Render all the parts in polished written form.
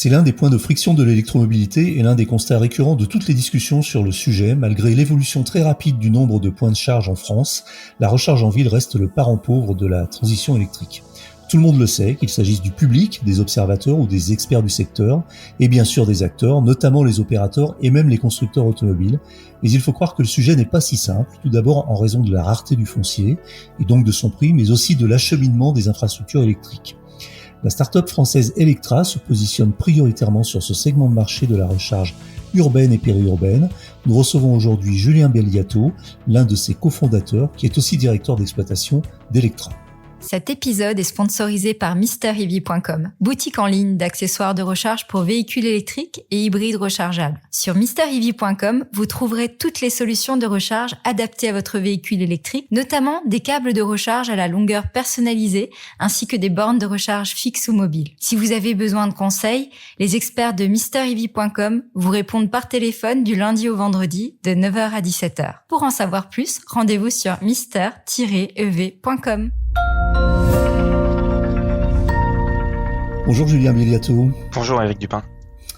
C'est l'un des points de friction de l'électromobilité et l'un des constats récurrents de toutes les discussions sur le sujet. Malgré l'évolution très rapide du nombre de points de charge en France, la recharge en ville reste le parent pauvre de la transition électrique. Tout le monde le sait, qu'il s'agisse du public, des observateurs ou des experts du secteur, et bien sûr des acteurs, notamment les opérateurs et même les constructeurs automobiles. Mais il faut croire que le sujet n'est pas si simple, tout d'abord en raison de la rareté du foncier, et donc de son prix, mais aussi de l'acheminement des infrastructures électriques. La start-up française Electra se positionne prioritairement sur ce segment de marché de la recharge urbaine et périurbaine. Nous recevons aujourd'hui Julien Belliato, l'un de ses cofondateurs, qui est aussi directeur d'exploitation d'Electra. Cet épisode est sponsorisé par MrEV.com, boutique en ligne d'accessoires de recharge pour véhicules électriques et hybrides rechargeables. Sur MrEV.com, vous trouverez toutes les solutions de recharge adaptées à votre véhicule électrique, notamment des câbles de recharge à la longueur personnalisée, ainsi que des bornes de recharge fixes ou mobiles. Si vous avez besoin de conseils, les experts de MrEV.com vous répondent par téléphone du lundi au vendredi de 9h à 17h. Pour en savoir plus, rendez-vous sur mr-ev.com. Bonjour Julien Belliato. Bonjour Éric Dupin.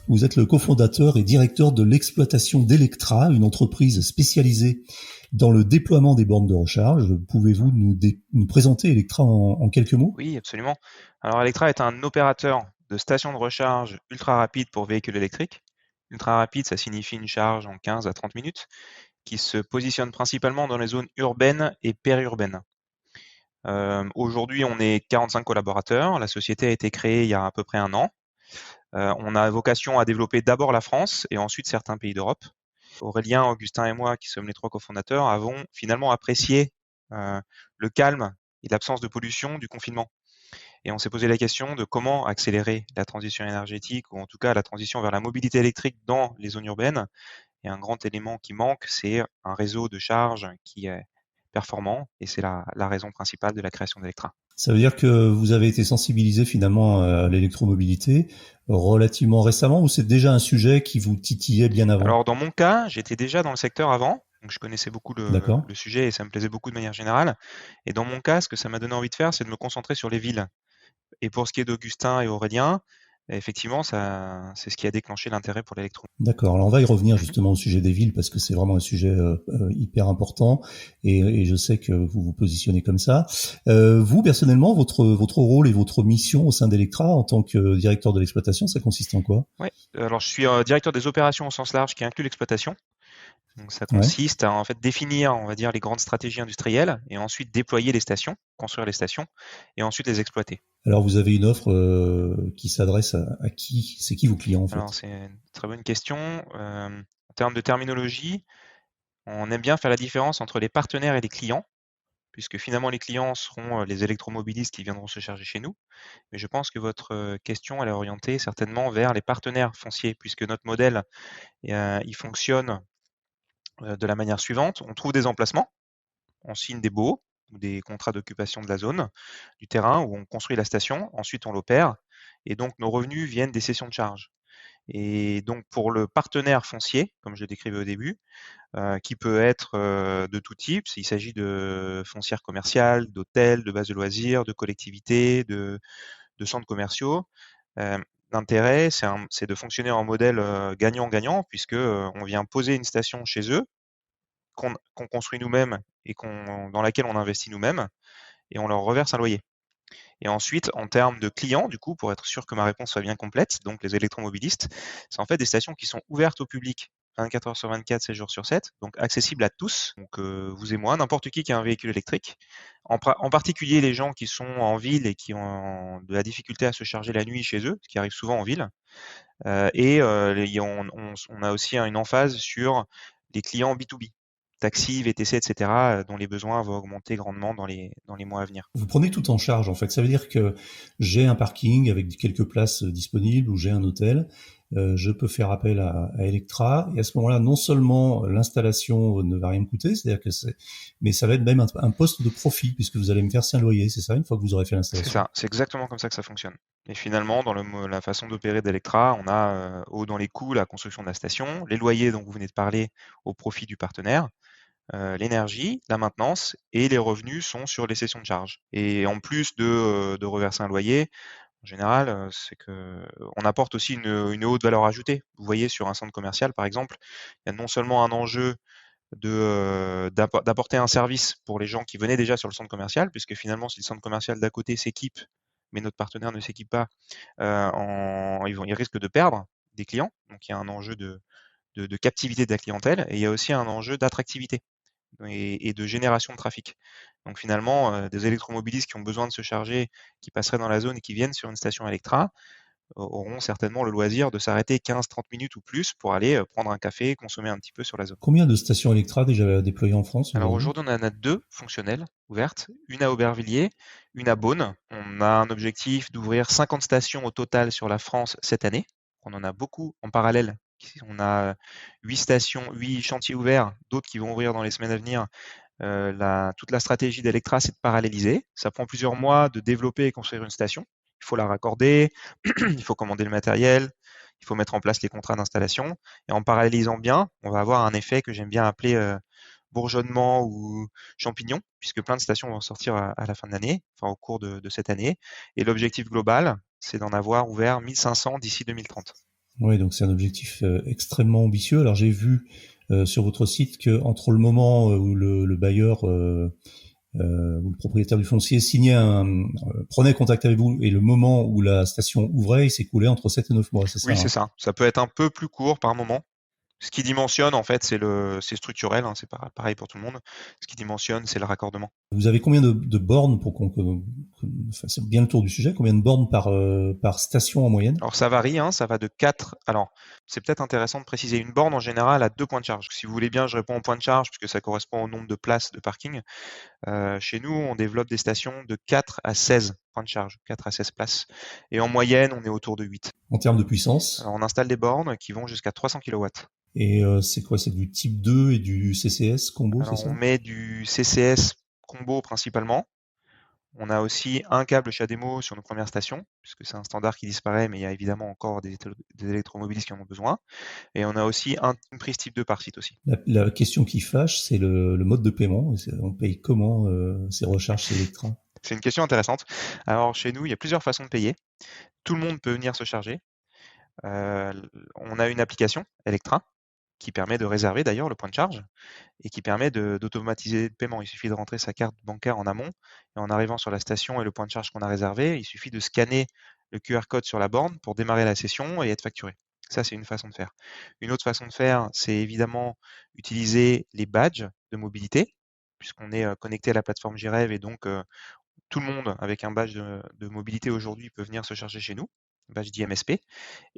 Vous êtes le cofondateur et directeur de l'exploitation d'Electra, une entreprise spécialisée dans le déploiement des bornes de recharge. Pouvez-vous nous présenter Electra en quelques mots ? Oui, absolument. Alors Electra est un opérateur de stations de recharge ultra rapide pour véhicules électriques. Ultra rapide, ça signifie une charge en 15 à 30 minutes, qui se positionne principalement dans les zones urbaines et périurbaines. Aujourd'hui, on est 45 collaborateurs. La société a été créée il y a à peu près un an. On a vocation à développer d'abord la France et ensuite certains pays d'Europe. Aurélien, Augustin et moi, qui sommes les 3 cofondateurs, avons finalement apprécié le calme et l'absence de pollution du confinement. Et on s'est posé la question de comment accélérer la transition énergétique, ou en tout cas la transition vers la mobilité électrique dans les zones urbaines. Et un grand élément qui manque, c'est un réseau de charge qui est performant, et c'est la raison principale de la création d'Electra. Ça veut dire que vous avez été sensibilisé finalement à l'électromobilité relativement récemment, ou c'est déjà un sujet qui vous titillait bien avant ? Alors dans mon cas, j'étais déjà dans le secteur avant, donc je connaissais beaucoup le sujet et ça me plaisait beaucoup de manière générale. Et dans mon cas, ce que ça m'a donné envie de faire, c'est de me concentrer sur les villes. Et pour ce qui est d'Augustin et Aurélien, effectivement, c'est ce qui a déclenché l'intérêt pour l'électro. D'accord, alors on va y revenir justement au sujet des villes parce que c'est vraiment un sujet hyper important et je sais que vous vous positionnez comme ça. Vous, personnellement, votre rôle et votre mission au sein d'Electra en tant que directeur de l'exploitation, ça consiste en quoi ? Oui, alors je suis directeur des opérations au sens large qui inclut l'exploitation. Donc ça consiste à en fait définir, on va dire, les grandes stratégies industrielles et ensuite déployer les stations, construire les stations et ensuite les exploiter. Alors vous avez une offre qui s'adresse à qui ? C'est qui vos clients en fait ? Alors c'est une très bonne question. En termes de terminologie, on aime bien faire la différence entre les partenaires et les clients, puisque finalement les clients seront les électromobilistes qui viendront se charger chez nous. Mais je pense que votre question, elle est orientée certainement vers les partenaires fonciers, puisque notre modèle, il fonctionne de la manière suivante. On trouve des emplacements, on signe des baux ou des contrats d'occupation de la zone, du terrain où on construit la station, ensuite on l'opère, et donc nos revenus viennent des cessions de charges. Et donc pour le partenaire foncier, comme je le décrivais au début, qui peut être de tout type, il s'agit de foncières commerciales, d'hôtels, de bases de loisirs, de collectivités, de centres commerciaux. L'intérêt, c'est de fonctionner en modèle gagnant-gagnant, puisque on vient poser une station chez eux, qu'on construit nous-mêmes et dans laquelle on investit nous-mêmes, et on leur reverse un loyer. Et ensuite, en termes de clients, du coup, pour être sûr que ma réponse soit bien complète, donc les électromobilistes, c'est en fait des stations qui sont ouvertes au public 24 heures sur 24, 7 jours sur 7, donc accessibles à tous, donc vous et moi, n'importe qui a un véhicule électrique, en particulier les gens qui sont en ville et qui ont de la difficulté à se charger la nuit chez eux, ce qui arrive souvent en ville, et on a aussi une emphase sur les clients B2B. Taxi, VTC, etc., dont les besoins vont augmenter grandement dans les mois à venir. Vous prenez tout en charge en fait. Ça veut dire que j'ai un parking avec quelques places disponibles ou j'ai un hôtel. Je peux faire appel à Electra et à ce moment-là, non seulement l'installation ne va rien me coûter, c'est-à-dire que mais ça va être même un poste de profit puisque vous allez me verser un loyer, c'est ça, une fois que vous aurez fait l'installation. C'est ça, c'est exactement comme ça que ça fonctionne. Et finalement, dans la façon d'opérer d'Electra, on a dans les coûts la construction de la station, les loyers dont vous venez de parler au profit du partenaire, l'énergie, la maintenance et les revenus sont sur les cessions de charges. Et en plus de reverser un loyer, En général, c'est qu'on apporte aussi une haute valeur ajoutée. Vous voyez, sur un centre commercial, par exemple, il y a non seulement un enjeu d'apporter un service pour les gens qui venaient déjà sur le centre commercial, puisque finalement, si le centre commercial d'à côté s'équipe, mais notre partenaire ne s'équipe pas, ils risquent de perdre des clients. Donc, il y a un enjeu de captivité de la clientèle et il y a aussi un enjeu d'attractivité et de génération de trafic. Donc finalement, des électromobilistes qui ont besoin de se charger, qui passeraient dans la zone et qui viennent sur une station Electra, auront certainement le loisir de s'arrêter 15-30 minutes ou plus pour aller prendre un café, consommer un petit peu sur la zone. Combien de stations Electra déjà déployées en France Alors aujourd'hui? aujourd'hui, on en a 2 fonctionnelles ouvertes, une à Aubervilliers, une à Beaune. On a un objectif d'ouvrir 50 stations au total sur la France cette année. On en a beaucoup en parallèle. On a 8 stations, 8 chantiers ouverts, d'autres qui vont ouvrir dans les semaines à venir. Toute la stratégie d'Electra, c'est de paralléliser. Ça prend plusieurs mois de développer et construire une station. Il faut la raccorder, il faut commander le matériel, il faut mettre en place les contrats d'installation. Et en parallélisant bien, on va avoir un effet que j'aime bien appeler bourgeonnement ou champignon, puisque plein de stations vont sortir à la fin de l'année, enfin au cours de cette année. Et l'objectif global, c'est d'en avoir ouvert 1500 d'ici 2030. Oui, donc c'est un objectif extrêmement ambitieux. Alors j'ai vu sur votre site que entre le moment où le bailleur où le propriétaire du foncier prenait contact avec vous et le moment où la station ouvrait, il s'est écoulé entre 7 et 9 mois, c'est ça, Oui, c'est hein? ça. Ça peut être un peu plus court par moment. Ce qui dimensionne, en fait, c'est structurel, hein, c'est pareil pour tout le monde. Ce qui dimensionne, c'est le raccordement. Vous avez combien de bornes pour qu'on fasse bien le tour du sujet? Combien de bornes par station en moyenne? Alors ça varie, hein, ça va de 4. Alors, c'est peut-être intéressant de préciser une borne en général à 2 points de charge. Si vous voulez bien, je réponds en points de charge puisque ça correspond au nombre de places de parking. Chez nous, on développe des stations de 4 à 16 points de charge, 4 à 16 places. Et en moyenne, on est autour de 8. En termes de puissance? Alors, on installe des bornes qui vont jusqu'à 300 kW. Et c'est quoi? C'est du type 2 et du CCS combo, c'est Alors, ça? on met du CCS combo principalement. On a aussi un câble CHAdeMO sur nos premières stations, puisque c'est un standard qui disparaît, mais il y a évidemment encore des électromobilistes qui en ont besoin. Et on a aussi une prise type 2 par site aussi. La question qui fâche, c'est le mode de paiement. On paye comment ces recharges chez Electra? C'est une question intéressante. Alors chez nous, il y a plusieurs façons de payer. Tout le monde peut venir se charger. On a une application Electra qui permet de réserver d'ailleurs le point de charge et qui permet d'automatiser le paiement. Il suffit de rentrer sa carte bancaire en amont et en arrivant sur la station et le point de charge qu'on a réservé, il suffit de scanner le QR code sur la borne pour démarrer la session et être facturé. Ça, c'est une façon de faire. Une autre façon de faire, c'est évidemment utiliser les badges de mobilité, puisqu'on est connecté à la plateforme J'rêve et donc tout le monde avec un badge de mobilité aujourd'hui peut venir se charger chez nous, badge d'IMSP.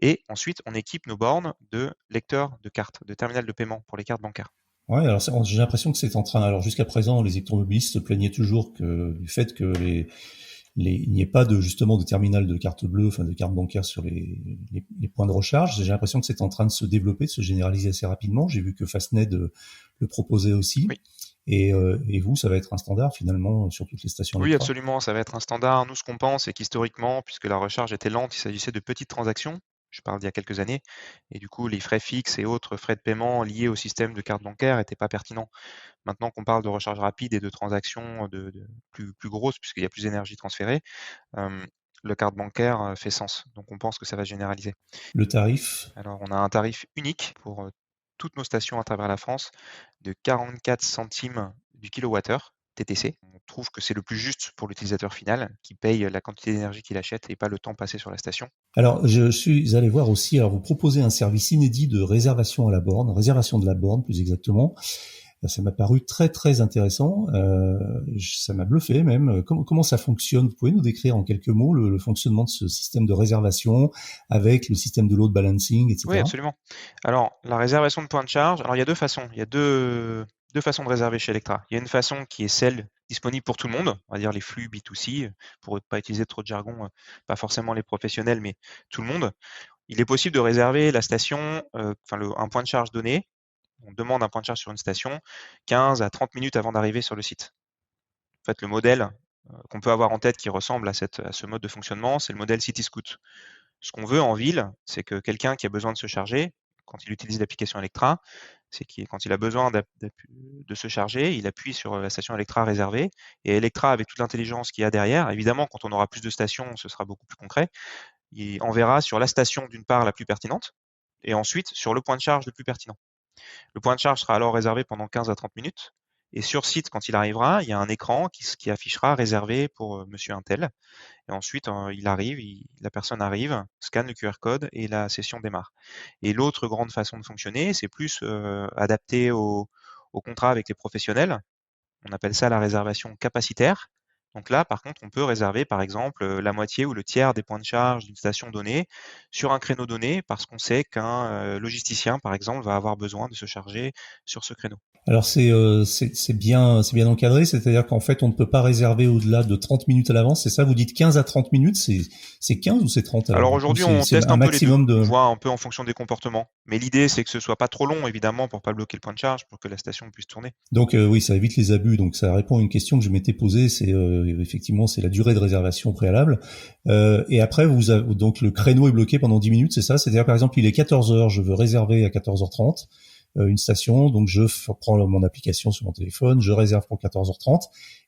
Et ensuite, on équipe nos bornes de lecteurs de cartes, de terminal de paiement pour les cartes bancaires. Ouais, alors j'ai l'impression que c'est en train. Alors jusqu'à présent, les électromobilistes se plaignaient toujours du fait que il n'y ait pas justement de terminal de carte bleue, enfin de carte bancaire sur les points de recharge. J'ai l'impression que c'est en train de se développer, de se généraliser assez rapidement. J'ai vu que Fastned le proposait aussi. Oui. Et vous, ça va être un standard finalement sur toutes les stations Oui, Electra? absolument, ça va être un standard. Nous, ce qu'on pense, c'est qu'historiquement, puisque la recharge était lente, il s'agissait de petites transactions. Je parle d'il y a quelques années. Et du coup, les frais fixes et autres frais de paiement liés au système de carte bancaire n'étaient pas pertinents. Maintenant qu'on parle de recharge rapide et de transactions plus grosses, puisqu'il y a plus d'énergie transférée, le carte bancaire fait sens. Donc on pense que ça va se généraliser. Le tarif? Alors on a un tarif unique pour toutes nos stations à travers la France de 44 centimes du kilowattheure TTC. On trouve que c'est le plus juste pour l'utilisateur final qui paye la quantité d'énergie qu'il achète et pas le temps passé sur la station. Alors, je suis allé voir aussi, alors vous proposez un service inédit de réservation à la borne, réservation de la borne plus exactement. Ça m'a paru très très intéressant, ça m'a bluffé même. Comment ça fonctionne? Vous pouvez nous décrire en quelques mots le fonctionnement de ce système de réservation avec le système de load balancing, Oui, etc. absolument. Alors, la réservation de points de charge, alors il y a deux façons. Il y a deux façons de réserver chez Electra. Il y a une façon qui est celle disponible pour tout le monde, on va dire les flux B2C, pour ne pas utiliser trop de jargon, pas forcément les professionnels, mais tout le monde. Il est possible de réserver la station, un point de charge donné. On demande un point de charge sur une station 15 à 30 minutes avant d'arriver sur le site. En fait, le modèle qu'on peut avoir en tête qui ressemble à ce mode de fonctionnement, c'est le modèle City Scoot. Ce qu'on veut en ville, c'est que quelqu'un qui a besoin de se charger quand il utilise l'application Electra, c'est quand il a besoin de se charger, il appuie sur la station Electra réservée, et Electra, avec toute l'intelligence qu'il y a derrière, évidemment, quand on aura plus de stations, ce sera beaucoup plus concret, il enverra sur la station d'une part la plus pertinente, et ensuite sur le point de charge le plus pertinent. Le point de charge sera alors réservé pendant 15 à 30 minutes, et sur site, quand il arrivera, il y a un écran qui affichera réservé pour monsieur Untel. Et ensuite, il arrive, la personne arrive, scanne le QR code et la session démarre. Et l'autre grande façon de fonctionner, c'est plus adapté au contrat avec les professionnels. On appelle ça la réservation capacitaire. Donc là, par contre, on peut réserver, par exemple, la moitié ou le tiers des points de charge d'une station donnée sur un créneau donné parce qu'on sait qu'un logisticien, par exemple, va avoir besoin de se charger sur ce créneau. Alors c'est bien encadré, c'est-à-dire qu'en fait on ne peut pas réserver au-delà de 30 minutes à l'avance, c'est ça? Vous dites 15 à 30 minutes, c'est 15 ou c'est 30? Alors aujourd'hui, on teste un peu les deux, maximum de... on voit un peu en fonction des comportements. Mais l'idée, c'est que ce soit pas trop long, évidemment, pour pas bloquer le point de charge, pour que la station puisse tourner. Donc oui, ça évite les abus. Donc ça répond à une question que je m'étais posée, c'est effectivement c'est la durée de réservation préalable. Et après donc le créneau est bloqué pendant 10 minutes, c'est ça? C'est-à-dire par exemple il est 14h, je veux réserver à 14h30 une station, donc je prends mon application sur mon téléphone, je réserve pour 14h30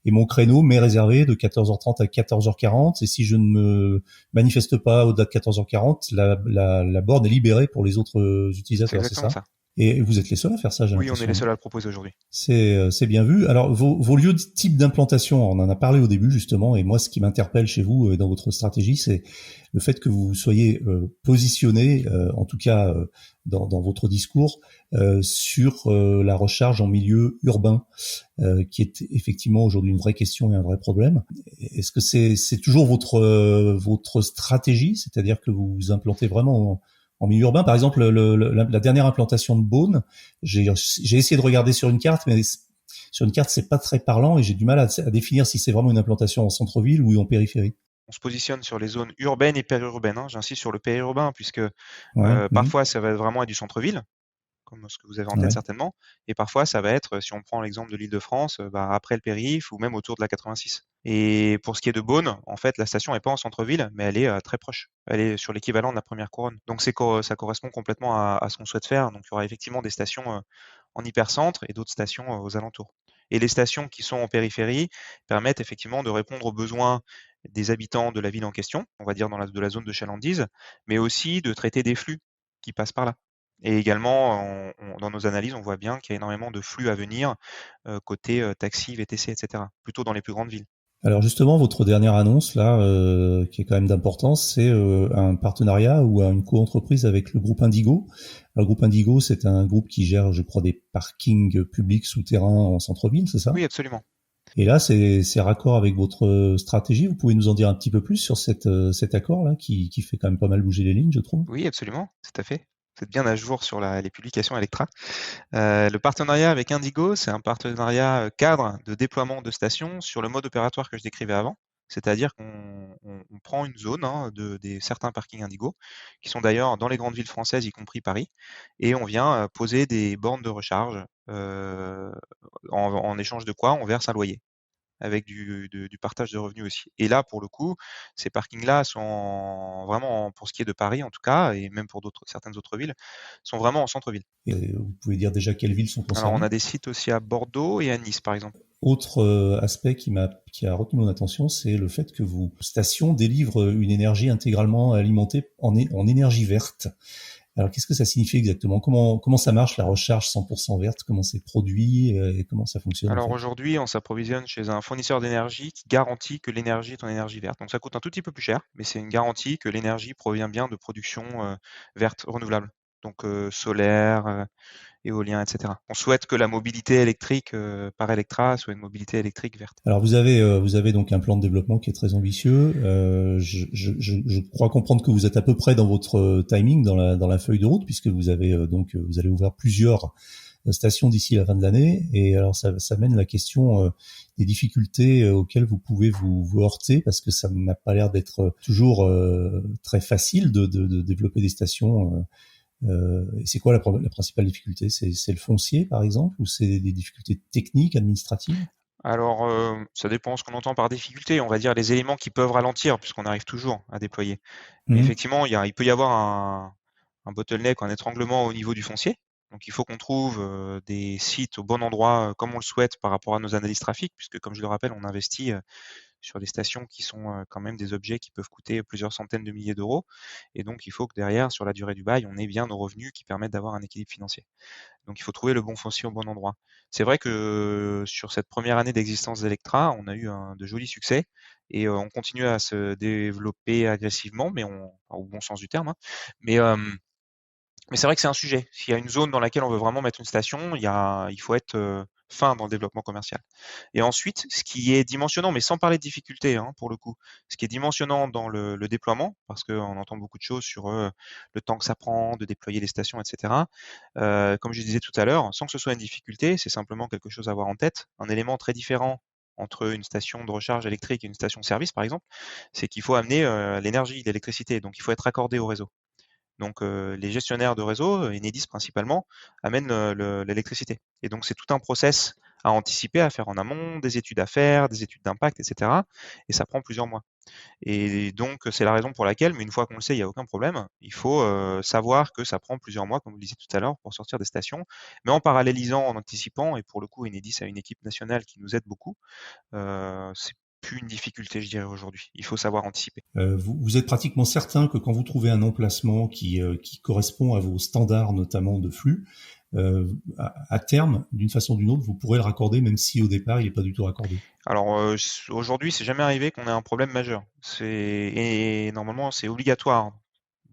et mon créneau m'est réservé de 14h30 à 14h40 et si je ne me manifeste pas au-delà de 14h40, la borne est libérée pour les autres utilisateurs, c'est ça? Ça. Et vous êtes les seuls à faire ça, j'ai Oui, on l'impression. est les seuls à le proposer aujourd'hui. C'est bien vu. Alors, vos lieux de type d'implantation, on en a parlé au début justement, et moi, ce qui m'interpelle chez vous dans votre stratégie, c'est le fait que vous soyez positionné, en tout cas dans votre discours, sur la recharge en milieu urbain, qui est effectivement aujourd'hui une vraie question et un vrai problème. Est-ce que c'est toujours votre stratégie, c'est-à-dire que vous vous implantez vraiment en milieu urbain? Par exemple, la dernière implantation de Beaune, j'ai essayé de regarder sur une carte, mais sur une carte, c'est pas très parlant et j'ai du mal à définir si c'est vraiment une implantation en centre-ville ou en périphérie. On se positionne sur les zones urbaines et périurbaines. J'insiste sur le périurbain puisque Ouais, parfois ça va vraiment être du centre-ville, comme ce que vous avez en tête certainement, et parfois ça va être, si on prend l'exemple de l'Île-de-France, après le périph' ou même autour de la 86. Et pour ce qui est de Beaune, en fait, la station n'est pas en centre-ville, mais elle est très proche. Elle est sur l'équivalent de la première couronne. Donc ça correspond complètement à ce qu'on souhaite faire. Donc il y aura effectivement des stations en hypercentre et d'autres stations aux alentours. Et les stations qui sont en périphérie permettent effectivement de répondre aux besoins des habitants de la ville en question, on va dire de la zone de chalandise, mais aussi de traiter des flux qui passent par là. Et également, dans nos analyses, on voit bien qu'il y a énormément de flux à venir côté taxi, VTC, etc., plutôt dans les plus grandes villes. Alors justement, votre dernière annonce là, qui est quand même d'importance, c'est un partenariat ou une co-entreprise avec le groupe Indigo. Alors, le groupe Indigo, c'est un groupe qui gère, je crois, des parkings publics souterrains en centre-ville, c'est ça? Oui, absolument. Et là, c'est raccord avec votre stratégie. Vous pouvez nous en dire un petit peu plus sur cet accord là, qui fait quand même pas mal bouger les lignes, je trouve. Oui, absolument, tout à fait. Vous êtes bien à jour sur les publications Electra. Le partenariat avec Indigo, c'est un partenariat cadre de déploiement de stations sur le mode opératoire que je décrivais avant. C'est-à-dire qu'on prend une zone des certains parkings Indigo, qui sont d'ailleurs dans les grandes villes françaises, y compris Paris, et on vient poser des bornes de recharge, en échange de quoi on verse un loyer, avec du partage de revenus aussi. Et là, pour le coup, ces parkings-là sont vraiment, pour ce qui est de Paris en tout cas, et même pour certaines autres villes, sont vraiment en centre-ville. Et vous pouvez dire déjà quelles villes sont concernées? Alors, on a des sites aussi à Bordeaux et à Nice, par exemple. Autre aspect qui a retenu mon attention, c'est le fait que vos stations délivrent une énergie intégralement alimentée en énergie verte. Alors, qu'est-ce que ça signifie exactement? Comment ça marche, la recharge 100% verte? Comment c'est produit et comment ça fonctionne? Alors aujourd'hui, on s'approvisionne chez un fournisseur d'énergie qui garantit que l'énergie est en énergie verte. Donc ça coûte un tout petit peu plus cher, mais c'est une garantie que l'énergie provient bien de production verte, renouvelable. Donc solaire, éolien, etc. On souhaite que la mobilité électrique par Electra soit une mobilité électrique verte. Alors vous avez donc un plan de développement qui est très ambitieux. Je crois comprendre que vous êtes à peu près dans votre timing dans la feuille de route, puisque vous avez vous allez ouvrir plusieurs stations d'ici la fin de l'année. Et alors ça mène la question des difficultés auxquelles vous pouvez vous heurter, parce que ça n'a pas l'air d'être toujours très facile de développer des stations. Et c'est quoi la principale difficulté? C'est le foncier, par exemple, ou c'est des difficultés techniques, administratives? Alors, ça dépend ce qu'on entend par difficulté. On va dire les éléments qui peuvent ralentir, puisqu'on arrive toujours à déployer. Mais effectivement, il peut y avoir un bottleneck, un étranglement au niveau du foncier. Donc il faut qu'on trouve des sites au bon endroit comme on le souhaite par rapport à nos analyses trafic, puisque comme je le rappelle, on investit sur des stations qui sont quand même des objets qui peuvent coûter plusieurs centaines de milliers d'euros. Et donc il faut que derrière, sur la durée du bail, on ait bien nos revenus qui permettent d'avoir un équilibre financier. Donc il faut trouver le bon foncier au bon endroit. C'est vrai que sur cette première année d'existence d'Electra, on a eu de jolis succès et on continue à se développer agressivement, mais au bon sens du terme, hein. Mais mais c'est vrai que c'est un sujet. S'il y a une zone dans laquelle on veut vraiment mettre une station, il faut être fin dans le développement commercial. Et ensuite, ce qui est dimensionnant, mais sans parler de difficulté hein, pour le coup, ce qui est dimensionnant dans le déploiement, parce qu'on entend beaucoup de choses sur le temps que ça prend de déployer les stations, etc. Comme je disais tout à l'heure, sans que ce soit une difficulté, c'est simplement quelque chose à avoir en tête. Un élément très différent entre une station de recharge électrique et une station de service, par exemple, c'est qu'il faut amener l'énergie, l'électricité. Donc, il faut être raccordé au réseau. Donc, les gestionnaires de réseau, Enedis principalement, amènent l'électricité. Et donc, c'est tout un process à anticiper, à faire en amont, des études à faire, des études d'impact, etc. Et ça prend plusieurs mois. Et donc, c'est la raison pour laquelle, mais une fois qu'on le sait, il n'y a aucun problème. Il faut savoir que ça prend plusieurs mois, comme vous le disiez tout à l'heure, pour sortir des stations. Mais en parallélisant, en anticipant, et pour le coup, Enedis a une équipe nationale qui nous aide beaucoup, c'est plus une difficulté, je dirais, aujourd'hui. Il faut savoir anticiper. Vous êtes pratiquement certain que quand vous trouvez un emplacement qui correspond à vos standards, notamment de flux, à terme, d'une façon ou d'une autre, vous pourrez le raccorder, même si au départ, il n'est pas du tout raccordé. Alors aujourd'hui, c'est jamais arrivé qu'on ait un problème majeur. Et normalement, c'est obligatoire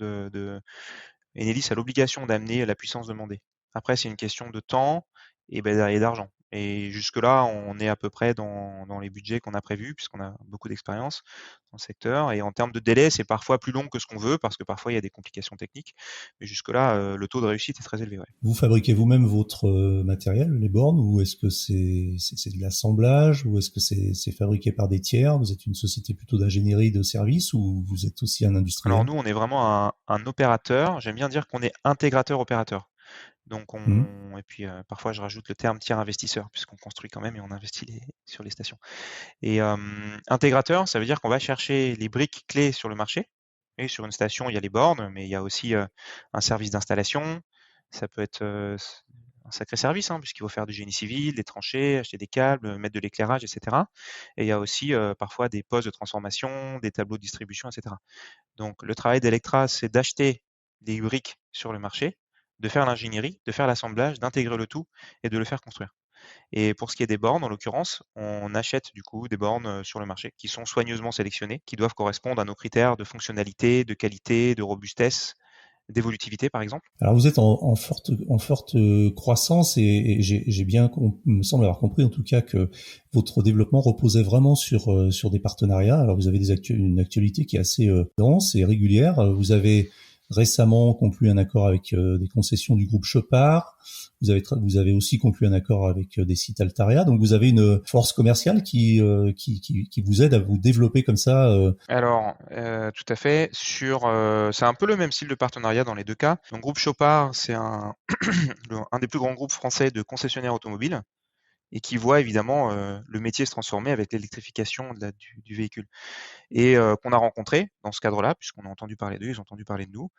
Enedis a l'obligation d'amener la puissance demandée. Après, c'est une question de temps et d'argent. Et jusque-là, on est à peu près dans les budgets qu'on a prévus, puisqu'on a beaucoup d'expérience dans le secteur. Et en termes de délai, c'est parfois plus long que ce qu'on veut, parce que parfois, il y a des complications techniques. Mais jusque-là, le taux de réussite est très élevé. Ouais. Vous fabriquez vous-même votre matériel, les bornes, ou est-ce que c'est de l'assemblage, ou est-ce que c'est fabriqué par des tiers? Vous êtes une société plutôt d'ingénierie de service, ou vous êtes aussi un industriel? Alors nous, on est vraiment un opérateur. J'aime bien dire qu'on est intégrateur-opérateur. Donc et puis parfois je rajoute le terme tiers investisseur, puisqu'on construit quand même et on investit sur les stations. Et intégrateur, ça veut dire qu'on va chercher les briques clés sur le marché. Et sur une station, il y a les bornes, mais il y a aussi un service d'installation. Ça peut être un sacré service, hein, puisqu'il faut faire du génie civil, des tranchées, acheter des câbles, mettre de l'éclairage, etc. Et il y a aussi parfois des postes de transformation, des tableaux de distribution, etc. Donc le travail d'Electra, c'est d'acheter des briques sur le marché, de faire l'ingénierie, de faire l'assemblage, d'intégrer le tout et de le faire construire. Et pour ce qui est des bornes, en l'occurrence, on achète du coup des bornes sur le marché qui sont soigneusement sélectionnées, qui doivent correspondre à nos critères de fonctionnalité, de qualité, de robustesse, d'évolutivité par exemple. Alors vous êtes en forte croissance et j'ai bien, me semble avoir compris en tout cas que votre développement reposait vraiment sur des partenariats. Alors vous avez une actualité qui est assez dense et régulière. Vous avez récemment conclu un accord avec des concessions du groupe Chopard. Vous avez aussi conclu un accord avec des sites Altaria. Donc vous avez une force commerciale qui vous aide à vous développer comme ça. Alors, tout à fait. C'est un peu le même style de partenariat dans les deux cas. Donc, groupe Chopard, c'est un des plus grands groupes français de concessionnaires automobiles et qui voit évidemment le métier se transformer avec l'électrification du véhicule. Et qu'on a rencontré dans ce cadre-là, puisqu'on a entendu parler d'eux, ils ont entendu parler de nous.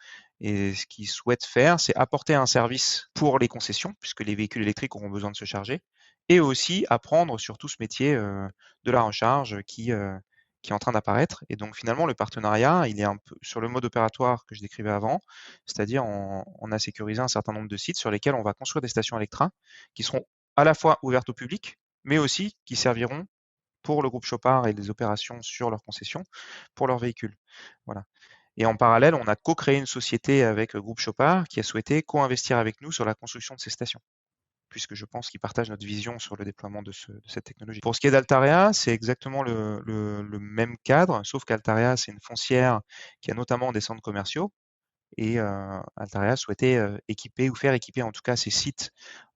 Et ce qu'ils souhaitent faire, c'est apporter un service pour les concessions, puisque les véhicules électriques auront besoin de se charger, et aussi apprendre sur tout ce métier de la recharge qui est en train d'apparaître. Et donc finalement, le partenariat, il est un peu sur le mode opératoire que je décrivais avant, c'est-à-dire on a sécurisé un certain nombre de sites sur lesquels on va construire des stations Electra qui seront à la fois ouvertes au public, mais aussi qui serviront pour le groupe Chopard et les opérations sur leurs concessions pour leurs véhicules. Voilà. Et en parallèle, on a co-créé une société avec le groupe Chopard qui a souhaité co-investir avec nous sur la construction de ces stations, puisque je pense qu'ils partagent notre vision sur le déploiement de cette technologie. Pour ce qui est d'Altaria, c'est exactement le même cadre, sauf qu'Altaria, c'est une foncière qui a notamment des centres commerciaux, et Altaria souhaitait équiper ou faire équiper en tout cas ses sites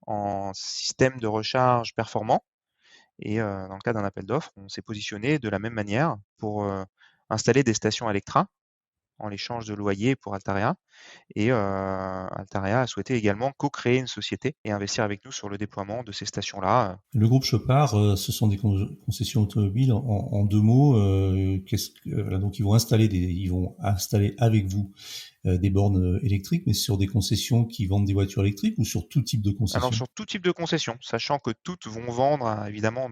en système de recharge performant. Et dans le cadre d'un appel d'offres, on s'est positionné de la même manière pour installer des stations Electra en l'échange de loyers pour Altaria. Et Altaria a souhaité également co-créer une société et investir avec nous sur le déploiement de ces stations-là. Le groupe Chopard, ce sont des concessions automobiles. En deux mots, donc ils vont installer avec vous des bornes électriques, mais sur des concessions qui vendent des voitures électriques ou sur tout type de concession? Alors sur tout type de concession, sachant que toutes vont vendre évidemment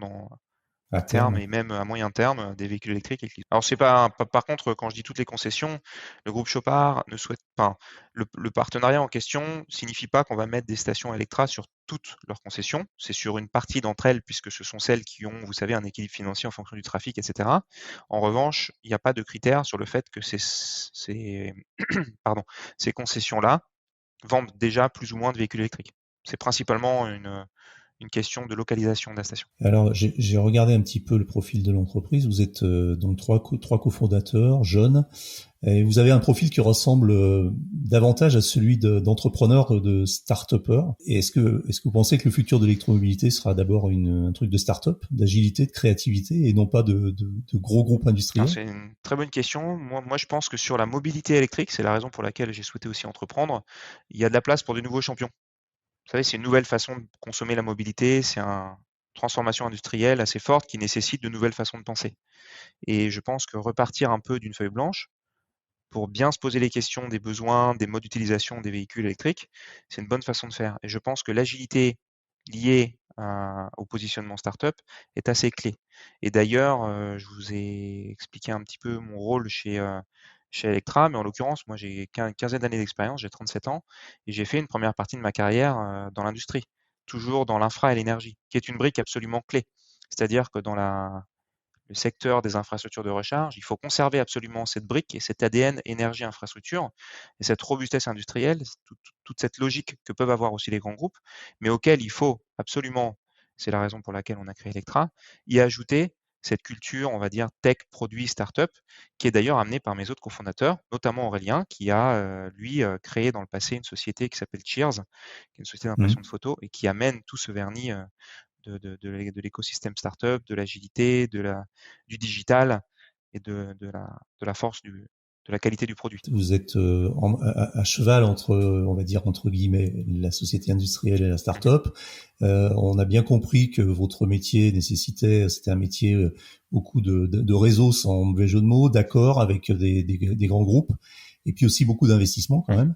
À à terme terme. et même à moyen terme des véhicules électriques. Alors c'est pas par contre, quand je dis toutes les concessions, le groupe Chopard ne souhaite pas. Le partenariat en question signifie pas qu'on va mettre des stations Electra sur toutes leurs concessions. C'est sur une partie d'entre elles, puisque ce sont celles qui ont, vous savez, un équilibre financier en fonction du trafic, etc. En revanche, il n'y a pas de critère sur le fait que pardon, ces concessions-là vendent déjà plus ou moins de véhicules électriques. C'est principalement une question de localisation de la station. Alors, j'ai regardé un petit peu le profil de l'entreprise. Vous êtes donc trois cofondateurs, jeunes, et vous avez un profil qui ressemble davantage à celui d'entrepreneurs, de start-upers. Et est-ce que vous pensez que le futur de l'électromobilité sera d'abord un truc de start-up, d'agilité, de créativité, et non pas de gros groupes industriels? C'est une très bonne question. Moi, je pense que sur la mobilité électrique, c'est la raison pour laquelle j'ai souhaité aussi entreprendre, il y a de la place pour de nouveaux champions. Vous savez, c'est une nouvelle façon de consommer la mobilité, c'est une transformation industrielle assez forte qui nécessite de nouvelles façons de penser. Et je pense que repartir un peu d'une feuille blanche pour bien se poser les questions des besoins, des modes d'utilisation des véhicules électriques, c'est une bonne façon de faire. Et je pense que l'agilité liée au positionnement startup est assez clé. Et d'ailleurs, je vous ai expliqué un petit peu mon rôle chez Electra, mais en l'occurrence, moi j'ai une quinzaine d'années d'expérience, j'ai 37 ans, et j'ai fait une première partie de ma carrière dans l'industrie, toujours dans l'infra et l'énergie, qui est une brique absolument clé. C'est-à-dire que dans le secteur des infrastructures de recharge, il faut conserver absolument cette brique et cet ADN énergie-infrastructure et cette robustesse industrielle, toute cette logique que peuvent avoir aussi les grands groupes, mais auquel il faut absolument, c'est la raison pour laquelle on a créé Electra, y ajouter cette culture, on va dire, tech, produit, startup, qui est d'ailleurs amenée par mes autres cofondateurs, notamment Aurélien, qui a, lui, créé dans le passé une société qui s'appelle Cheers, qui est une société d'impression de photos et qui amène tout ce vernis de l'écosystème startup, de l'agilité, du digital et de la force de la qualité du produit. Vous êtes à cheval entre, on va dire entre guillemets, la société industrielle et la start-up. On a bien compris que votre métier c'était un métier beaucoup de réseaux, sans mauvais jeu de mots, d'accord, avec des grands groupes, et puis aussi beaucoup d'investissements quand même.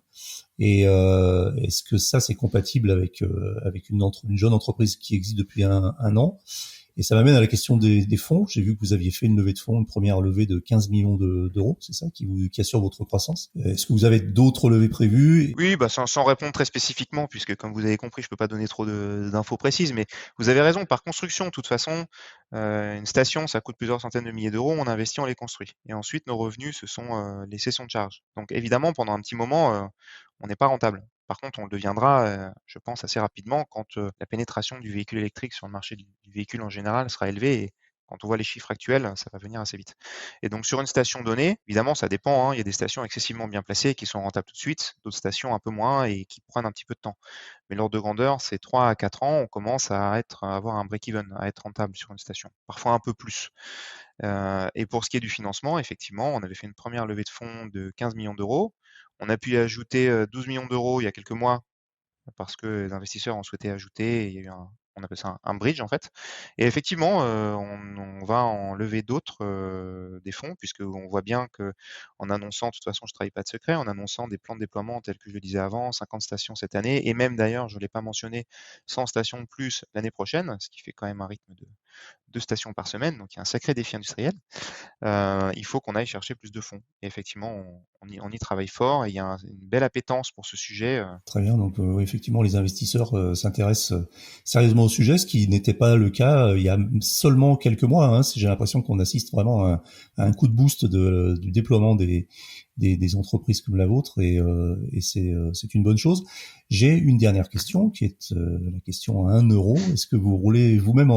Et est-ce que ça c'est compatible avec une jeune entreprise qui existe depuis un an? Et ça m'amène à la question des fonds. J'ai vu que vous aviez fait une levée de fonds, une première levée de 15 millions d'euros, c'est ça, qui assure votre croissance. Est-ce que vous avez d'autres levées prévues? Oui, sans répondre très spécifiquement, puisque comme vous avez compris, je peux pas donner trop d'infos précises, mais vous avez raison, par construction, de toute façon, une station, ça coûte plusieurs centaines de milliers d'euros, on investit, on les construit. Et ensuite, nos revenus, ce sont les cessions de charges. Donc évidemment, pendant un petit moment, on n'est pas rentable. Par contre, on le deviendra, je pense, assez rapidement quand la pénétration du véhicule électrique sur le marché du véhicule en général sera élevée. Et quand on voit les chiffres actuels, ça va venir assez vite. Et donc, sur une station donnée, évidemment, ça dépend. Il y a des stations excessivement bien placées qui sont rentables tout de suite, d'autres stations un peu moins et qui prennent un petit peu de temps. Mais l'ordre de grandeur, c'est 3 à 4 ans, on commence à avoir un break-even, à être rentable sur une station. Parfois un peu plus. Et pour ce qui est du financement, effectivement, on avait fait une première levée de fonds de 15 millions d'euros. On a pu ajouter 12 millions d'euros il y a quelques mois parce que les investisseurs ont souhaité ajouter. Et il y a eu on appelle ça un bridge en fait. Et effectivement, on va en lever d'autres des fonds, puisqu'on voit bien que en annonçant, de toute façon, je ne trahis pas de secret, en annonçant des plans de déploiement tels que je le disais avant, 50 stations cette année, et même d'ailleurs, je ne l'ai pas mentionné, 100 stations de plus l'année prochaine, ce qui fait quand même un rythme de 2 stations par semaine, donc il y a un sacré défi industriel. Il faut qu'on aille chercher plus de fonds. Et effectivement, on y travaille fort et il y a une belle appétence pour ce sujet. Très bien, donc oui, effectivement, les investisseurs s'intéressent sérieusement au sujet, ce qui n'était pas le cas il y a seulement quelques mois. Hein. J'ai l'impression qu'on assiste vraiment à un coup de boost du déploiement des entreprises comme la vôtre, et c'est une bonne chose. J'ai une dernière question qui est la question à 1 euro. Est-ce que vous roulez vous-même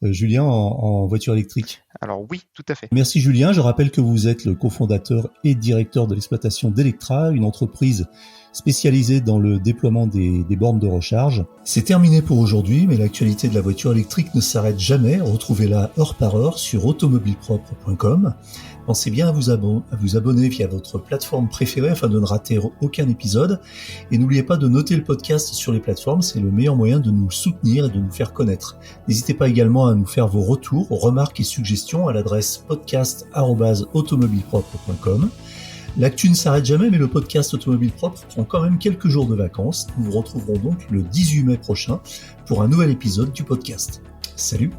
Julien, en voiture électrique? Alors oui, tout à fait. Merci Julien. Je rappelle que vous êtes le cofondateur et directeur de l'exploitation d'Electra, une entreprise spécialisé dans le déploiement des bornes de recharge. C'est terminé pour aujourd'hui, mais l'actualité de la voiture électrique ne s'arrête jamais. Retrouvez-la heure par heure sur automobilepropre.com. Pensez bien à vous abonner via votre plateforme préférée afin de ne rater aucun épisode. Et n'oubliez pas de noter le podcast sur les plateformes, c'est le meilleur moyen de nous soutenir et de nous faire connaître. N'hésitez pas également à nous faire vos retours, remarques et suggestions à l'adresse podcast@automobilepropre.com. L'actu ne s'arrête jamais, mais le podcast Automobile Propre prend quand même quelques jours de vacances. Nous vous retrouverons donc le 18 mai prochain pour un nouvel épisode du podcast. Salut!